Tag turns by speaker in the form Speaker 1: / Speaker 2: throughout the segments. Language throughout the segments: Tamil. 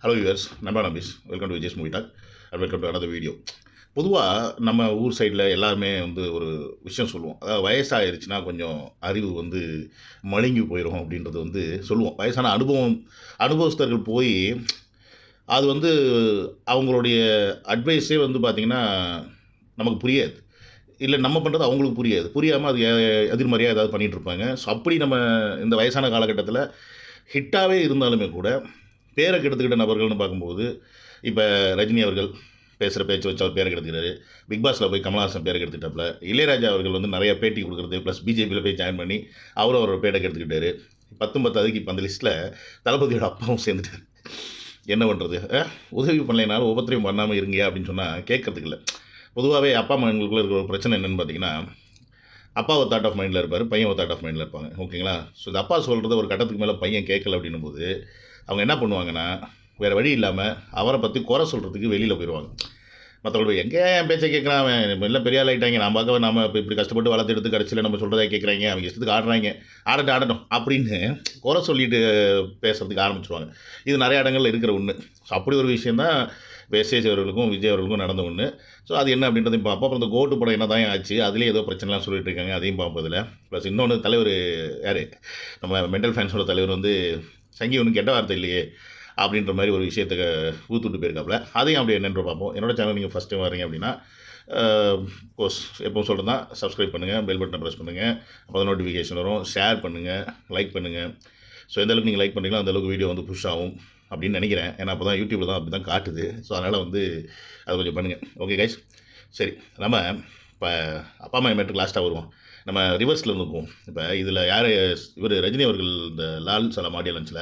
Speaker 1: ஹலோ யூவர்ஸ், நண்பா நம்பீஸ். Welcome to Vijay's movie talk and welcome to another video. பொதுவாக நம்ம ஊர் சைடில் எல்லாருமே ஒரு விஷயம் சொல்லுவோம். அதாவது வயசாகிருச்சுன்னா கொஞ்சம் அறிவு மழுங்கி போயிடும் அப்படின்றது சொல்லுவோம். வயசான அனுபவஸ்தர்கள் போய் அது அவங்களுடைய அட்வைஸே பார்த்திங்கன்னா நமக்கு புரியாது. இல்லை நம்ம பண்ணுறது அவங்களுக்கு புரியாது. புரியாமல் அது எதிர்மறையாக ஏதாவது பண்ணிகிட்ருப்பாங்க. ஸோ அப்படி நம்ம இந்த வயசான காலகட்டத்தில் ஹிட்டாகவே இருந்தாலுமே கூட பேரை கெடுத்துக்கிட்ட நபர்கள்னு பார்க்கும்போது, இப்போ ரஜினி அவர்கள் பேசுகிற பேச்சு வச்சு அவர் பேரை கெடுத்துக்கிறாரு. பிக் பாஸில் போய் கமல்ஹாசன் பேரை கெடுத்துட்டாப்புல. இளையராஜா அவர்கள் நிறைய பேட்டி கொடுக்குறது ப்ளஸ் பிஜேபியில் போய் ஜாயின் பண்ணி அவரோட பேரை கெடுத்துக்கிட்டாரு. 10 இப்போ அந்த லிஸ்ட்டில் தளபதியோட அப்பாவும் சேர்ந்துட்டார். என்ன பண்ணுறது? உதவி பண்ணலைனாலும் உபத்திரயம் பண்ணாமல் இருங்க அப்படின்னு சொன்னால் கேட்கறதுக்கு இல்லை. பொதுவாகவே அப்பா அம்மாங்களுக்குள்ளே இருக்கிற ஒரு பிரச்சனை என்னென்னு பார்த்தீங்கன்னா, அப்பா ஒரு தாட் ஆஃப் மைண்டில் இருப்பார், பையன் ஒரு தாட் ஆஃப் மைண்டில் இருப்பாங்க. ஓகேங்களா? ஸோ இந்த அப்பா சொல்கிறத ஒரு கட்டத்துக்கு மேலே பையன் கேட்கல அப்படின்னும் போது அவங்க என்ன பண்ணுவாங்கன்னா, வேறு வழி இல்லாமல் அவரை பற்றி குறை சொல்கிறதுக்கு வெளியில் போயிடுவாங்க. மற்றவங்க எங்கே என் பேச்சை கேட்குறான், அவன் எல்லாம் பெரிய ஆள் ஆகிட்டாங்க, நான் பார்க்க நம்ம இப்போ இப்படி கஷ்டப்பட்டு வளர்த்து எடுத்து கடைசியில் நம்ம சொல்கிறதே கேட்குறாங்க, அவங்க இஷ்டத்துக்கு ஆடுறாங்க, ஆடட்டும் அப்படின்னு குறை சொல்லிட்டு பேசுகிறதுக்கு ஆரம்பிச்சுருவாங்க. இது நிறைய இடங்களில் இருக்கிற ஒன்று. ஸோ அப்படி ஒரு விஷயந்தான் எஸ்ஏசி அவர்களுக்கும் விஜய் அவர்களுக்கும் நடந்த ஒன்று. ஸோ அது என்ன அப்படின்றதையும் பார்ப்போம். அப்புறம் இந்த கோட்டு படம் என்ன தான் ஆச்சு, அதுலேயே ஏதோ பிரச்சனைலாம் சொல்லிட்டு இருக்காங்க, அதையும் பார்ப்பதில்ல. ப்ளஸ் இன்னொன்று தலைவர் யார், நம்ம மென்டல் ஃபேன்ஸோட தலைவர் சங்கி ஒன்றும் கெட்ட வார்த்தை இல்லையே அப்படின்ற மாதிரி ஒரு விஷயத்தை ஊத்துட்டு போயிருக்காப்புல. அதையும் அப்படி என்னென்று பார்ப்போம். என்னோட சேனல் நீங்கள் ஃபஸ்ட் டைம் வரீங்க அப்படின்னா கோர்ஸ் எப்பவும் சொல்கிறது தான், சப்ஸ்கிரைப் பண்ணுங்கள், பெல் பட்டனை ப்ரெஸ் பண்ணுங்கள், அப்போ தான் நோட்டிஃபிகேஷன் வரும். ஷேர் பண்ணுங்கள், லைக் பண்ணுங்கள். ஸோ எந்தளவுக்கு நீங்கள் லைக் பண்ணுறீங்களோ அந்தளவுக்கு வீடியோ புஷ் ஆகும் அப்படின்னு நினைக்கிறேன். ஏன்னா அப்போ தான் யூடியூப்பில் தான் அப்படி தான் காட்டுது. ஸோ அதனால் அதை கொஞ்சம் பண்ணுங்கள். ஓகே கைஸ், சரி நம்ம இப்போ அப்பா அம்மா மேட்டுக்கு லாஸ்ட்டாக வருவோம். நம்ம ரிவர்ஸில் இருந்துக்குவோம். இப்போ இதில் யார், இவர் ரஜினி அவர்கள் இந்த லால் சலாம் ஆடியோ லஞ்சில்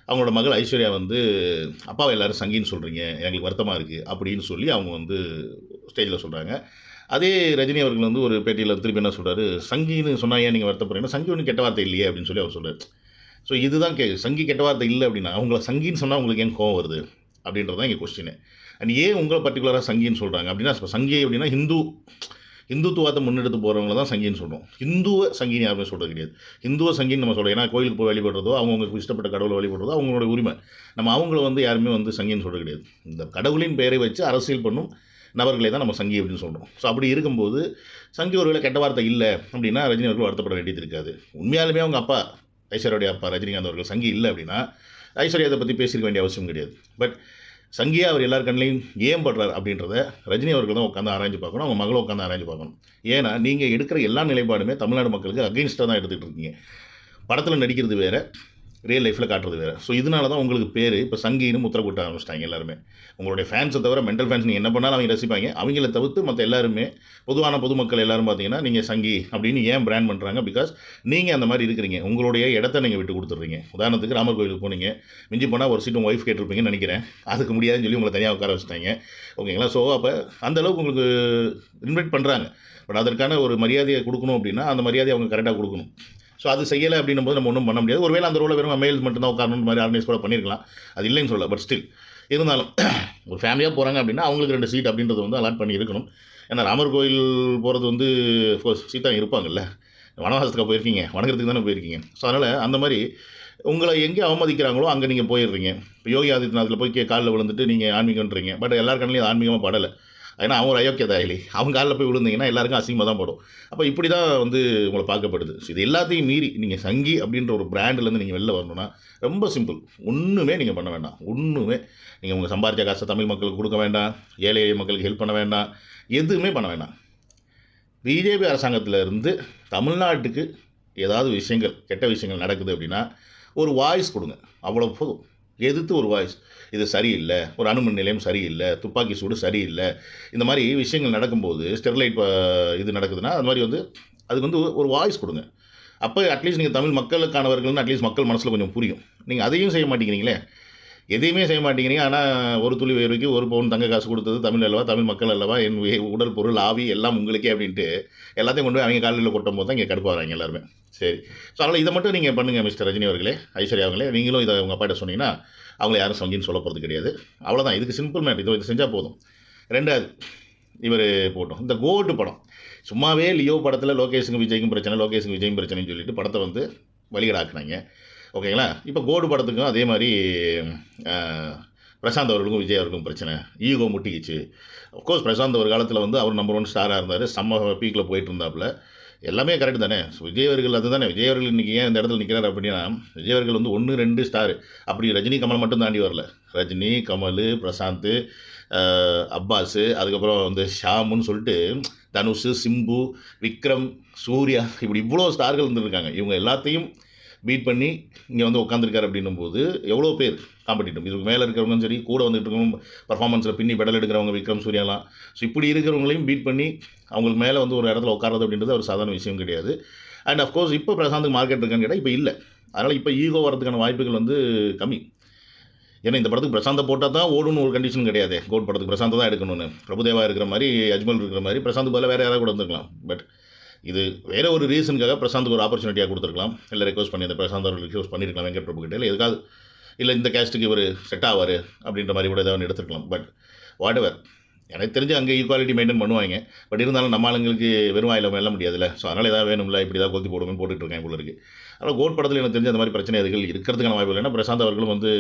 Speaker 1: அவங்களோட மகள் ஐஸ்வர்யா அப்பாவை எல்லோரும் சங்கின்னு சொல்கிறீங்க, எங்களுக்கு வருத்தமாக இருக்குது அப்படின்னு சொல்லி அவங்க ஸ்டேஜில் சொல்கிறாங்க. அதே ரஜினி அவர்கள் ஒரு பேட்டியில் திருப்பி என்ன சொல்கிறாரு, சங்கின்னு சொன்னால் ஏன் நீங்கள் வருத்தப்படுறீங்கன்னா, சங்கி ஒன்றும் கெட்ட வார்த்தை இல்லையே அப்படின்னு சொல்லி அவர் சொல்கிறார். ஸோ இதுதான் சங்கி கெட்ட வார்த்தை இல்லை அப்படின்னா அவங்கள சங்கின்னு சொன்னால் உங்களுக்கு ஏன் கோவம் வருது அப்படின்றது தான் இங்கே கொஸ்டின். அண்ட் ஏன் உங்களை பர்டிகுலராக சங்கின்னு சொல்கிறாங்க அப்படின்னா, இப்போ சங்கி அப்படின்னா இந்துத்துவத்தை முன்னெடுத்து போகிறவங்கள தான் சங்கின்னு சொல்கிறோம். ஹிந்துவை சங்கின்னு யாருமே சொல்கிறது கிடையாது. ஹிந்துவை சங்கின்னு நம்ம சொல்கிறோம். ஏன்னா கோயிலுக்கு போய் வழிபடுறதோ அவங்களுக்கு இஷ்டப்பட்ட கடவுளை வழிபடுறதோ அவங்களோட உரிமை. நம்ம அவங்கள யாருமே சங்கின்னு சொல்கிறது கிடையாது. இந்த கடவுளின் பெயரை வச்சு அரசியல் பண்ணும் நபர்களை தான் நம்ம சங்கி அப்படின்னு சொல்கிறோம். ஸோ அப்படி இருக்கும்போது சங்கி ஒருவேளை கெட்ட வார்த்தை இல்லை அப்படின்னா ரஜினி அவர்கள் வருத்தப்பட வேண்டியது இருக்காது. உண்மையாலுமே அவங்க அப்பா ஐஸ்வர்யாவுடைய அப்பா ரஜினிகாந்த் அவர்கள் சங்கி இல்லை அப்படின்னா ஐஸ்வர்யா அதை பற்றி பேசிக்க வேண்டிய அவசியம் கிடையாது. பட் சங்கியா அவர் எல்லார் கண்ணிலையும் ஏன் படுறார் அப்படின்றத ரஜினி அவர்கள் தான் உட்காந்து ஆராய்ச்சி பார்க்கணும், அவங்க மகளும் உட்காந்து ஆராய்ச்சி பார்க்கணும். ஏன்னா நீங்கள் எடுக்கிற எல்லா நிலைப்பாடுமே தமிழ்நாடு மக்களுக்கு அகெயின்ஸ்டாக தான் எடுத்துகிட்டு இருக்கீங்க. படத்தில் நடிக்கிறது வேறு, ரியல் லைஃப்பில் காட்டுறது வேறு. ஸோ இதனால தான் உங்களுக்கு பேர் இப்போ சங்கின்னு முத்திர கூட்ட ஆரம்பிச்சிட்டாங்க எல்லாருமே. உங்களுடைய ஃபேன்ஸை தவிர மென்டல் ஃபேன்ஸ் நீங்கள் என்ன பண்ணாலும் அவங்க ரசிப்பாங்க. அவங்கள தவிர்த்து மற்ற எல்லாருமே பொதுவான பொதுமக்கள் எல்லாரும் பார்த்தீங்கன்னா நீங்கள் சங்கி அப்படின்னு ஏன் பிராண்ட் பண்ணுறாங்க? பிகாஸ் நீங்கள் அந்த மாதிரி இருக்கிறீங்க. உங்களுடைய இடத்த நீங்கள் விட்டு கொடுத்துட்றீங்க. உதாரணத்துக்கு ராமர் கோயிலுக்கு போனீங்க, மிஞ்சி போனால் ஒரு சீட்டு உங்கள் ஒய்ஃப் கேட்டிருப்பீங்கன்னு நினைக்கிறேன். அதுக்கு முடியாதுன்னு சொல்லி உங்களை தனியாக உட்கார வச்சுட்டாங்க. ஓகேங்களா? ஸோ அப்போ அந்தளவுக்கு உங்களுக்கு இன்வைட் பண்ணுறாங்க. பட் அதற்கான ஒரு மரியாதையை கொடுக்கணும் அப்படின்னா அந்த மரியாதையை அவங்க கரெக்டாக கொடுக்கணும். ஸோ அது செய்யலை அப்படின்னும் போது நம்ம ஒன்றும் பண்ண முடியாது. ஒருவேளை அந்த ரோலை வெறும் மேல்ஸ் மட்டும்தான் உட்காரணும் மாதிரி ஆர்கனைஸ் கூட பண்ணியிருக்கலாம். அது இல்லைன்னு சொல்ல. பட் ஸ்டில் இருந்தாலும் ஒரு ஃபேமிலியாக போகிறாங்க அப்படின்னா அவங்களுக்கு 2 சீட் அப்படின்றது அலாட் பண்ணி இருக்கணும். ஏன்னா ராமர் கோயில் போகிறது சீட்டாக இருப்பாங்கல்ல, வனவாசத்துக்கு போயிருக்கீங்க, வணங்குறதுக்கு தானே போயிருக்கீங்க. ஸோ அதனால் அந்த மாதிரி உங்களை எங்கே அவமதிக்கிறாங்களோ அங்கே நீங்கள் போயிடுறீங்க. இப்போ யோகி ஆதித்யநாத்தில் போய் காலில் விழுந்துட்டு நீங்கள் ஆன்மீகன்றீங்க. பட் எல்லார் கண்ணிலையும் ஆன்மீகமாக படலை. ஏன்னா அவங்க ஒரு அயோக்கியதாயிலி, அவங்க காலில் போய் விழுந்தீங்கன்னா எல்லாருக்கும் அசிங்கமாக தான் போடும். அப்போ இப்படி தான் உங்களை பார்க்கப்படுது. ஸோ இது எல்லாத்தையும் மீறி நீங்கள் சங்கி அப்படின்ற ஒரு பிராண்டிலேருந்து நீங்கள் வெளில வரணும்னா ரொம்ப சிம்பிள். ஒன்றுமே நீங்கள் பண்ண வேண்டாம். ஒன்றுமே நீங்கள் உங்கள் சம்பாதிச்ச காசை தமிழ் மக்களுக்கு கொடுக்க வேண்டாம், ஏழை மக்களுக்கு ஹெல்ப் பண்ண வேண்டாம், எதுவுமே பண்ண வேண்டாம். பிஜேபி அரசாங்கத்தில் இருந்து தமிழ்நாட்டுக்கு ஏதாவது விஷயங்கள் கெட்ட விஷயங்கள் நடக்குது அப்படின்னா ஒரு வாய்ஸ் கொடுங்க, அவ்வளோ போதும். எதிர்த்து ஒரு வாய்ஸ், இது சரியில்லை, ஒரு அணுமின் நிலையம் சரியில்லை, துப்பாக்கி சூடு சரியில்லை, இந்த மாதிரி விஷயங்கள் நடக்கும்போது ஸ்டெர்லைட் இது நடக்குதுன்னா அது மாதிரி அதுக்கு ஒரு வாய்ஸ் கொடுங்க. அப்போ அட்லீஸ்ட் நீங்கள் தமிழ் மக்களுக்கானவர்கள்னு அட்லீஸ்ட் மக்கள் மனசில் கொஞ்சம் புரியும். நீங்கள் அதையும் செய்ய மாட்டேங்கிறீங்களே, எதையுமே செய்ய மாட்டேங்கிறீங்க. ஆனால் ஒரு துளி வேர்வைக்கு 1 பவுன் தங்க காசு கொடுத்தது தமிழ் அல்லவா, தமிழ் மக்கள் அல்லவா, என் உடல் பொருள் ஆவி எல்லாம் உங்களுக்கே அப்படின்ட்டு எல்லாத்தையும் கொண்டு போய் அவங்க காலையில் கொட்டும் போது தான் இங்கே கடுப்பு வராங்க எல்லாருமே. சரி, ஸோ அதனால் இதை மட்டும் நீங்கள் பண்ணுங்கள் மிஸ்டர் ரஜினி அவர்களே, ஐஸ்வர்யா அவர்களே. நீங்களும் இதை உங்கள் அப்பாட்ட சொன்னீங்கன்னா அவங்கள யாரும் சங்கின்னு சொல்ல போகிறது கிடையாது. அவ்வளோதான், இதுக்கு சிம்பிள் மேட். இது செஞ்சால் போதும். 2வது இவர் போட்டோம் இந்த கோட்டு படம். சும்மாவே லியோ படத்தில் லோகேஷுக்கும் விஜய்க்கும் பிரச்சனை, லோகேஷுக்கும் விஜயும் பிரச்சனைன்னு சொல்லிட்டு படத்தை வழிகடாக்குனாங்க. ஓகேங்களா? இப்போ கோடு படத்துக்கும் அதே மாதிரி பிரசாந்த் அவர்களுக்கும் விஜய் அவர்களுக்கும் பிரச்சனை, ஈகோ முட்டிக்கிச்சு. அஃப்கோர்ஸ் பிரசாந்த் ஒரு காலத்தில் வந்து அவர் நம்பர் 1 ஸ்டாராக இருந்தார், செம்ம பீக்கில் போயிட்டு இருந்தாப்புல, எல்லாமே கரெக்ட் தானே. ஸோ விஜய் அவர்கள் அதுதானே, விஜய் அவர்கள் இன்றைக்கி ஏன் இந்த இடத்துல நிற்கிறார் அப்படின்னா, விஜய் அவர்கள் வந்து 1, 2 ஸ்டார், அப்படி ரஜினி கமல் மட்டும் தாண்டி வரல. ரஜினி, கமல், பிரசாந்த், அப்பாஸு, அதுக்கப்புறம் வந்து ஷாமுன்னு சொல்லிட்டு தனுஷ், சிம்பு, விக்ரம், சூர்யா, இப்படி இவ்வளோ ஸ்டார்கள் வந்துருக்காங்க. இவங்க எல்லாத்தையும் பீட் பண்ணி இங்கே வந்து உட்காந்துருக்காரு அப்படின்னும் போது எவ்வளோ பேர் காம்படிட்டிவ், இதுக்கு மேலே இருக்கிறவங்களும் சரி, கூட வந்துட்டு இருக்கவங்க, பர்ஃபார்மன்ஸில் பின்னி பெடல் எடுக்கிறவங்க விக்ரம், சூர்யாலாம். ஸோ இப்படி இருக்கிறவங்களையும் பீட் பண்ணி அவங்களுக்கு மேலே வந்து ஒரு இடத்துல உட்காரது அப்படின்றது ஒரு சாதாரண விஷயம் கிடையாது. அண்ட் அஃப்கோர்ஸ் இப்போ பிரசாந்துக்கு மார்க்கெட் இருக்கான்னு கேட்டால் இப்போ இல்லை. அதனால் இப்போ ஈகோ வரதுக்கான வாய்ப்புகள் வந்து கம்மி. ஏன்னா இந்த படத்துக்கு பிரசாந்தை போட்டால் தான் ஓடுன்னு ஒரு கண்டிஷன் கிடையாது. கோட் படத்துக்கு பிரசாந்தை தான் எடுக்கணும்னு, பிரபுதேவா இருக்கிற மாதிரி, அஜ்மல் இருக்கிற மாதிரி பிரசாந்த் பதில் வேறு யாராவது கூட வந்துருக்கலாம். பட் இது வேறு ஒரு ரீசனுக்காக பிரசாந்துக்கு ஒரு ஆப்பர்ச்சுனிட்டியாக கொடுத்துருக்கலாம், இல்லை ரெக்வஸ்ட் பண்ணி அந்த பிரசாந்த் அவர்கள் ரெக்வஸ்ட் பண்ணியிருக்கலாம் வெங்கட் பிரபு கிட்டே, இல்லை எதுக்காவது, இல்லை இந்த கேஸ்ட்டுக்கு இவர் செட் ஆவார் அப்படின்ற மாதிரி கூட ஏதாவது எடுத்துருக்கலாம். பட் வாட் எவர், எனக்கு தெரிஞ்சு அங்கே ஈக்குவாலிட்டி மெயின்டைன் பண்ணுவாங்க. பட் இருந்தாலும் நம்ம ஆளுங்களுக்கு வெறும் வாயில் வெல்ல முடியாதுல்ல. ஸோ அதனால் ஏதாவது வேணும்ல, இப்படி தான் கொத்தி போடுவேன் போட்டுட்டு இருக்கேன் போல இருக்குது. அதனால் கோட் படத்தில் எனக்கு தெரிஞ்ச அந்த மாதிரி பிரச்சனை எதுகள் இருக்கிறதுக்கான வாய்ப்பு இல்லை. ஏன்னா பிரசாந்த் அவர்களும் வந்து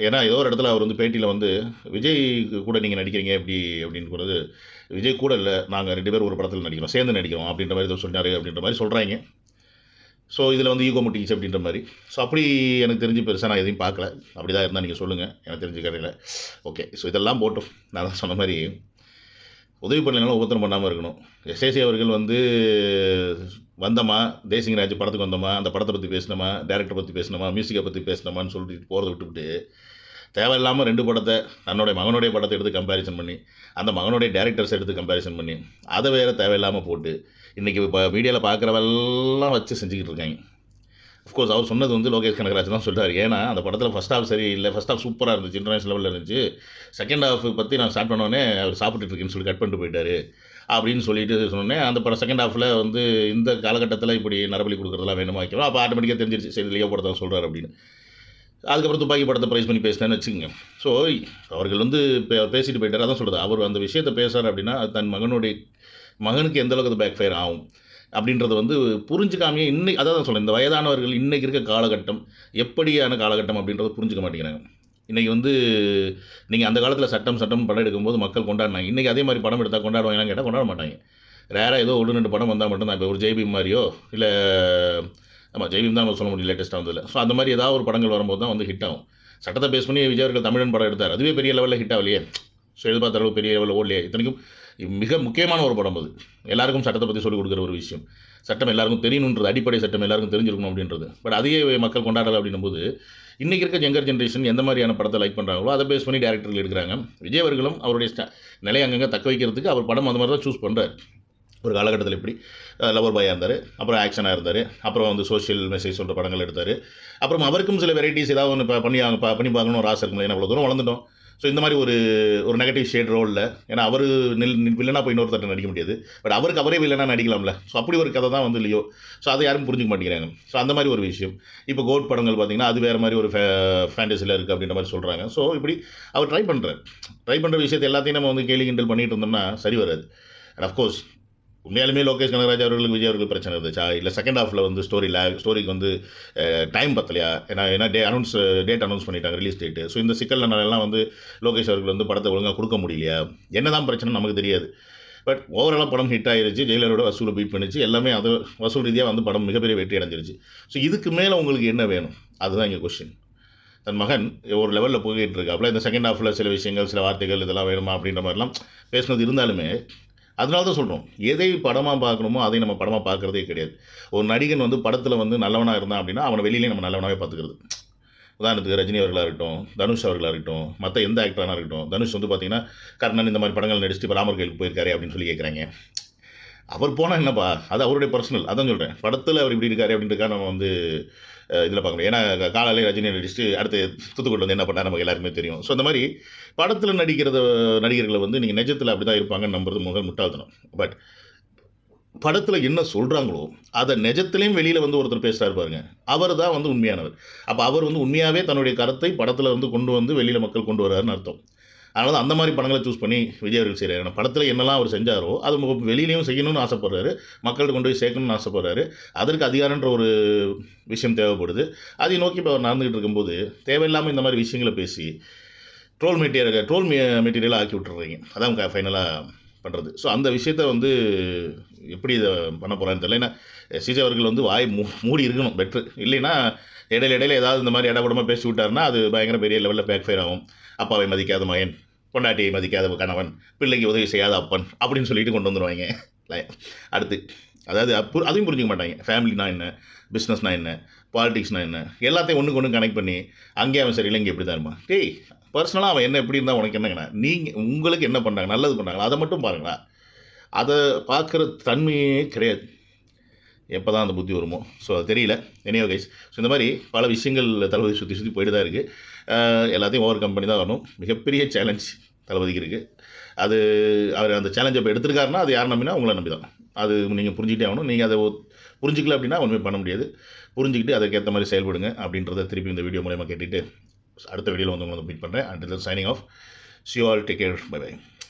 Speaker 1: ஏன்னா ஏதோ ஒரு இடத்துல அவர் வந்து பேட்டியில் வந்து விஜய் கூட நீங்கள் நடிக்கிறீங்க எப்படி அப்படின்னு கூடது, விஜய் கூட இல்லை, நாங்கள் 2 பேர் ஒரு படத்தில் நடிக்கிறோம், சேர்ந்து நடிக்கிறோம் அப்படின்ற மாதிரி ஏதோ சொன்னார் அப்படின்ற மாதிரி சொல்கிறாங்க. ஸோ இதில் வந்து ஈகோ முட்டிச்சு அப்படின்ற மாதிரி. ஸோ அப்படி எனக்கு தெரிஞ்சு பெருசாக நான் எதையும் பார்க்கல. அப்படி தான் இருந்தால் நீங்கள் சொல்லுங்கள், எனக்கு தெரிஞ்சு கடையில். ஓகே, ஸோ இதெல்லாம் போட்டோம். நான் தான் சொன்ன மாதிரி உதவி பண்ணலைனாலும் ஒவ்வொருத்தரும் பண்ணாமல் இருக்கணும். எஸ்ஏசி அவர்கள் வந்து வந்தோமா, தேசிங்கராஜ் படத்துக்கு வந்தோமா, அந்த படத்தை பற்றி பேசினோமா, டேரக்டரை பற்றி பேசினோமா, மியூசிக்கை பற்றி பேசினோமான்னு சொல்லிட்டு போகிறத விட்டுவிட்டு தேவையில்லாமல் 2 படத்தை, தன்னுடைய மகனுடைய படத்தை எடுத்து கம்பேரிசன் பண்ணி, அந்த மகனுடைய டேரக்டர்ஸ் எடுத்து கம்பேரிசன் பண்ணி, அதை வேறு தேவையில்லாமல் போட்டு இன்றைக்கி இப்போ மீடியாவில் பார்க்குறவெல்லாம் வச்சு செஞ்சுக்கிட்டு இருக்காங்க. அஃப்கோர்ஸ் அவர் சொன்னது வந்து லோகேஷ் கனகராஜ் தான் சொல்கிறார். ஏன்னா அந்த படத்தில் ஃபஸ்ட் ஹாஃப் சரி இல்லை, ஃபஸ்ட் ஹாஃப் சூப்பராக இருந்துச்சு, இன்டர்நேஷனல் லெவலில் இருந்துச்சு, செகண்ட் ஹாஃப் பற்றி நான் ஸ்டார்ட் பண்ணோடனே அவர் சாப்பிட்டுட்டு இருக்கேன்னு சொல்லி கட் பண்ணிட்டு போயிட்டார் அப்படின்னு சொல்லிட்டு சொன்னோன்னே, அந்த படம் செகண்ட் ஹாஃபில் வந்து இந்த காலகட்டத்தில் இப்படி நரபலி கொடுக்குறதெல்லாம் வேணுமா வைக்கிறோம். அப்போ ஆட்டோமேட்டிக்காக தெரிஞ்சிருச்சு, சரி லியோ படத்தை சொல்கிறார் அப்படின்னு. அதுக்கப்புறம் துப்பாக்கி படத்தை ப்ரைஸ் பண்ணி பேசினேன்னு வச்சுக்கோங்க. ஸோ அவர்கள் வந்து பேசிட்டு போயிட்டார். அதான் சொல்கிறது, அவர் அந்த விஷயத்தை பேசுகிறார் அப்படின்னா அது தன் மகனுக்கு எந்த அளவுக்கு பேக் ஃபயர் ஆகும் அப்படின்றத வந்து புரிஞ்சுக்காமையே இன்னைக்கு, அதான் தான் சொல்கிறேன், இந்த வயதானவர்கள் இன்றைக்கி இருக்க காலகட்டம் எப்படியான காலகட்டம் அப்படின்றத புரிஞ்சுக்க மாட்டேங்கிறாங்க. இன்றைக்கி வந்து நீங்கள் அந்த காலத்தில் சட்டம் படம் எடுக்கும்போது மக்கள் கொண்டாடினாங்க. இன்றைக்கி அதே மாதிரி படம் எடுத்தால் கொண்டாடுவாங்கன்னு கேட்டால் கொண்டாட மாட்டாங்க. ரேராக ஏதோ 1-2 படம் வந்தால் மட்டும்தான். இப்போ ஒரு ஜெய்பீம் மாதிரியோ, இல்லை ஆமாம் ஜெய்பீம் தான் நம்ம சொல்ல முடியும் லேட்டஸ்ட்டாக வந்ததில்லை. ஸோ அந்த மாதிரி ஏதாவது ஒரு படங்கள் வரும்போது தான் வந்து ஹிட் ஆகும். சட்டத்தை பேஸ் பண்ணி விஜய் அவர்கள் தமிழன் படம் எடுத்தார், அதுவே பெரிய லெவலில் ஹிட் ஆகலையே. ஸோ எதிர்பார்த்த அளவு பெரிய லெவலில் ஓடலையே. இத்தனைக்கும் மிக முக்கியமான ஒரு படம் அது. எல்லாருக்கும் சட்டத்தை பற்றி சொல்லிக் கொடுக்குற ஒரு விஷயம். சட்டம் எல்லாருக்கும் தெரியணுன்றது, அடிப்படை சட்டம் எல்லாருக்கும் தெரிஞ்சிருக்கணும் அப்படின்றது. பட் அதையே மக்கள் கொண்டாடலை அப்படின்னும் போது இன்றைக்கி இருக்க யங்கர் ஜென்ரேஷன் எந்த மாதிரியான படத்தை லைக் பண்ணுறாங்களோ அதை பேஸ் பண்ணி டேரக்டர்கள் எடுக்கிறாங்க. விஜய் அவர்களும் அவருடைய நிலையை அங்கங்கே தக்க வைக்கிறதுக்கு அவர் படம் அந்த மாதிரி தான் சூஸ் பண்ணுறாரு. ஒரு காலகட்டத்தில் இப்படி லவர் பாயாக இருந்தார், அப்புறம் ஆக்ஷனாக இருந்தார், அப்புறம் வந்து சோஷியல் மெசேஜ் சொல்கிற படங்கள் எடுத்தார். அப்புறம் அவருக்கும் சில வெரைட்டிஸ் ஏதாவது ஒன்று பண்ணி பார்க்கணும் ஒரு ஆசை இருக்கும். ஏன்னா அவ்வளோ தூரம் வளர்ந்துட்டோம். ஸோ இந்த மாதிரி ஒரு நெகட்டிவ் ஷேட் ரோலில், ஏன்னா அவர் வில்லனாக போய் இன்னொருத்தட்ட நடிக்க முடியாது, பட் அவருக்கு அவரே வில்லனாக நடிக்கலாம்ல. ஸோ அப்படி ஒரு கதை தான் வந்து லியோ. ஸோ அதை யாரும் புரிஞ்சுக்க மாட்டேங்கிறாங்க. ஸோ அந்த மாதிரி ஒரு விஷயம். இப்போ கோட் படங்கள் பார்த்திங்கன்னா அது வேறு மாதிரி ஒரு ஃபேண்டஸியில் இருக்குது அப்படின்ற மாதிரி சொல்கிறாங்க. ஸோ இப்படி அவர் ட்ரை பண்ணுற விஷயத்தை எல்லாத்தையும் நம்ம வந்து கேலி கிண்டல் பண்ணிகிட்டு இருந்தோம்னா சரி வராது. அண்ட் அஃப்கோர்ஸ் உண்மையாலுமே லோகேஷ் கனகராஜ் அவர்களுக்கு விஜய் அவர்கள் பிரச்சனை இருந்துச்சா, இல்லை செகண்ட் ஹாஃபில் வந்து ஸ்டோரிக்கு வந்து டைம் பத்தலையா, ஏன்னா டேட் அனௌன்ஸ் பண்ணிட்டாங்க, ரிலீஸ் டேட்டு. ஸோ இந்த சிக்கல்லாம் வந்து லோகேஷ் அவர்கள் வந்து படத்தை ஒழுங்காக கொடுக்க முடியலையா, என்ன தான் பிரச்சனை நமக்கு தெரியாது. பட் ஓவராலாக படம் ஹிட் ஆகிருச்சு, ஜெயிலரோட வசூலை பீட் பண்ணிச்சு, எல்லாமே அது வசூல் ரீதியாக வந்து படம் மிகப்பெரிய வெற்றி அடைஞ்சிருச்சு. ஸோ இதுக்கு மேலே உங்களுக்கு என்ன வேணும், அதுதான் இங்கே கொஸ்டின். தன் மகன் ஒரு லெவலில் போய்கிட்டு இருக்காப்புல, இந்த செகண்ட் ஹாஃபில் சில விஷயங்கள், சில வார்த்தைகள் இதெல்லாம் வேணுமா அப்படின்ற மாதிரிலாம் பேசினது இருந்தாலுமே, அதனால தான் சொல்கிறோம், எதை படமாக பார்க்கணுமோ அதை நம்ம படமாக பார்க்குறதே கிடையாது. ஒரு நடிகன் வந்து படத்தில் வந்து நல்லவனாக இருந்தான் அப்படின்னா அவனை வெளியிலே நம்ம நல்லவனாகவே பார்த்துக்கிறது. உதாரணத்துக்கு ரஜினி அவர்களாக இருக்கட்டும், தனுஷ் அவர்களாக இருக்கட்டும், மற்ற எந்த ஆக்டராக இருக்கட்டும். தனுஷ் வந்து பார்த்திங்கன்னா கர்ணன் இந்த மாதிரி படங்கள் நடிச்சுட்டு இப்போ ராமர் கோயிலுக்கு போயிருக்காரு அப்படின்னு சொல்லி கேட்குறாங்க. அவர் போனால் என்னப்பா, அது அவருடைய பர்சனல். அதான் சொல்கிறேன், படத்தில் அவர் இப்படி இருக்காரு அப்படின்றக்காக நம்ம வந்து இதில் பார்க்கணும். ஏன்னா காலையில் ரஜினி நடிச்சுட்டு அடுத்து தூத்துக்குடியில் வந்து என்ன பண்ணால் நமக்கு எல்லாருமே தெரியும். ஸோ அந்த மாதிரி படத்தில் நடிகர்களை வந்து நீங்கள் நிஜத்தில் அப்படி தான் இருப்பாங்கன்னு நம்புறது முட்டாள்தனம். பட் படத்தில் என்ன சொல்கிறாங்களோ அதை நிஜத்துலேயும் வெளியில் வந்து ஒருத்தர் பேசுகிறாரு பாருங்க, அவர் தான் வந்து உண்மையானவர். அப்போ அவர் வந்து உண்மையாகவே தன்னுடைய கருத்தை படத்தில் வந்து கொண்டு வந்து வெளியில் மக்கள் கொண்டு வர்றாருன்னு அர்த்தம். அதனால தான் அந்த மாதிரி படங்களை சூஸ் பண்ணி விஜய் அவர்கள் செய்கிறாரு. ஏன்னா படத்தில் என்னெல்லாம் அவர் செஞ்சாரோ அது வெளியிலையும் செய்யணும்னு ஆசைப்படுறாரு, மக்கள்கிட்ட கொண்டு போய் சேர்க்கணும்னு ஆசைப்படுறாரு. அதற்கு அதிகாரன்ற ஒரு விஷயம் தேவைப்படுது. அதை நோக்கி இப்போ அவர் நடந்துகிட்டு இருக்கும்போது தேவையில்லாமல் இந்த மாதிரி விஷயங்களை பேசி ட்ரோல் மெட்டீரியலாக ஆக்கி விட்டுறீங்க. அதான் ஃபைனலாக பண்ணுறது. ஸோ அந்த விஷயத்த வந்து எப்படி இதை பண்ண போகிறான்னு தெரியல. ஏன்னா சிஜே அவர்கள் வந்து வாய் மூடி இருக்கணும் பெட்ரு. இல்லைன்னா இடையில ஏதாவது இந்த மாதிரி இடப்படமாக பேசி விட்டாருன்னா அது பயங்கர பெரிய லெவலில் பேக் ஃபயர் ஆகும். அப்பாவை மதிக்காத மகன், பொண்டாட்டியை மதிக்காத கணவன், பிள்ளைக்கு உதவி செய்யாத அப்பன் அப்படின்னு சொல்லிட்டு கொண்டு வந்துடுவாங்க. அடுத்து அதாவது அதையும் புரிஞ்சிக்க மாட்டாங்க. ஃபேமிலினா என்ன, பிஸ்னஸ்னால் என்ன, பாலிடிக்ஸ்னால் என்ன, எல்லாத்தையும் ஒன்றுக்கு ஒன்று கனெக்ட் பண்ணி அங்கேயே அவன் சரியில்லை இங்கே எப்படி தான் இருப்பான். டேய் பர்சனலாக அவன் என்ன எப்படி இருந்தால் உனக்கு என்னங்கண்ணா, நீங்கள் உங்களுக்கு என்ன பண்ணுறாங்க, நல்லது பண்ணுறாங்களா அதை மட்டும் பாருங்களா. அதை பார்க்குற தன்மையே கிடையாது. எப்போ தான் அந்த புத்தி வருமோ ஸோ அது தெரியல. எனியோ கைஸ், ஸோ இந்த மாதிரி பல விஷயங்கள் தளபதி சுற்றி போயிட்டு தான் இருக்குது. எல்லாத்தையும் ஓவர் கம் பண்ணி தான் வரணும். மிகப்பெரிய சேலஞ்ச் தளபதிக்கு இருக்குது. அது அவர் அந்த சேலஞ்சை இப்போ எடுத்திருக்காருன்னா அது யார் நம்பினா உங்களை நம்பி தான். அது நீங்கள் புரிஞ்சுக்கிட்டே ஆகணும். நீங்கள் அதை புரிஞ்சிக்கல அப்படின்னா ஒன்றுமே பண்ண முடியாது. புரிஞ்சுக்கிட்டு அதுக்கேற்ற மாதிரி செயல்படுங்க அப்படின்றத திருப்பி இந்த வீடியோ மூலமாக கேட்டுட்டு அடுத்த வீடியோவில் வந்து உங்களை மீட் பண்ணுறேன். And signing off. See you all, take care, bye bye.